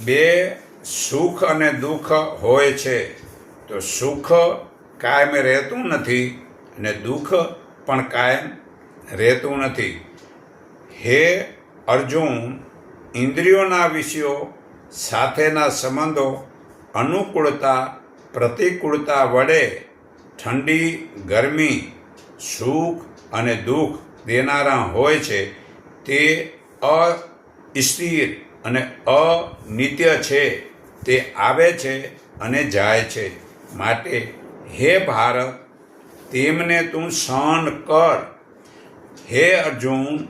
બે સુખ અને દુઃખ હોય છે. તો સુખ કાયમ રહેતું નથી અને દુઃખ પણ કાયમ રહેતું નથી. હે અર્જુન, ઇન્દ્રિયોના વિષયો સાથેના સંબંધો અનુકૂળતા પ્રતિકૂળતા વડે ઠંડી ગરમી, સુખ અને દુઃખ દેનારા હોય છે. તે અસ્થિર અને અનિત્ય છે. તે આવે છે અને જાય છે. માટે હે ભારત, તેમને તું સહન કર. હે અર્જુન,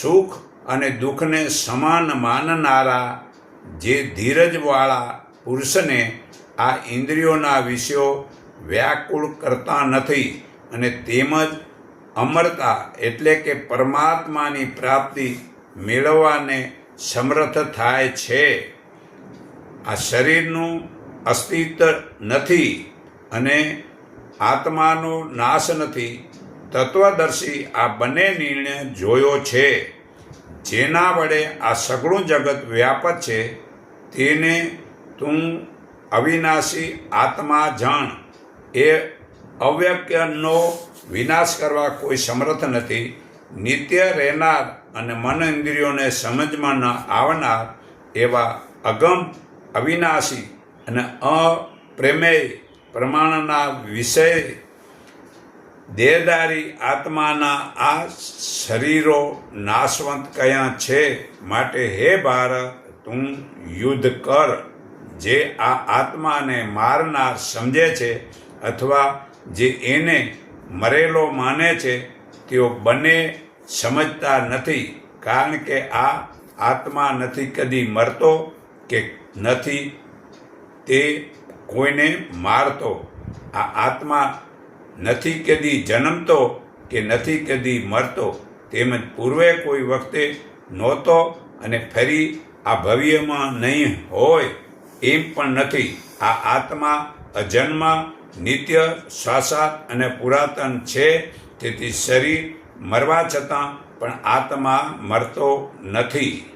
સુખ અને દુઃખને સમાન માનનારા જે ધીરજવાળા પુરુષને આ ઇન્દ્રિયોના વિષયો વ્યાકુળ કરતા નથી અને તેમજ અમરતા એટલે કે પરમાત્માની પ્રાપ્તિ મેળવવાને સમર્થ થાય છે. આ શરીરનું અસ્તિત્વ નથી અને આત્માનો નાશ નથી. તત્વદર્શી આ બંને નિર્ણય જોયો છે. જેના વડે આ સઘળું જગત વ્યાપક છે તેને તું અવિનાશી આત્મા જાણ. એ અવ્યક્તનો વિનાશ કરવા કોઈ સમર્થ નથી. નિત્ય રહેનાર અને મન ઇન્દ્રિયોને સમજમાં ન આવનાર એવા અગમ અવિનાશી અને અપ્રમેય પ્રમાણના વિષય દેહધારી આત્માના આ શરીરો નાશવંત કયા છે. માટે હે ભારત, તું યુદ્ધ કર. જે આ આત્માને મારનાર સમજે છે અથવા જે એને મરેલો માને છે તેઓ બંને સમજતા નથી. કારણ કે આ આત્મા નથી કદી મરતો કે નથી તે કોઈને મારતો. આ આત્મા નથી કદી જન્મતો કે નથી કદી મરતો. તેમજ પૂર્વે કોઈ વખતે નહોતો અને ફરી આ ભવિષ્યમાં નહીં હોય એમ પણ નથી. આ આત્મા અજન્મ, નિત્ય, શાશ્વત અને પુરાતન છે. તેથી શરીર મરવા છતાં પણ આત્મા મરતો નથી.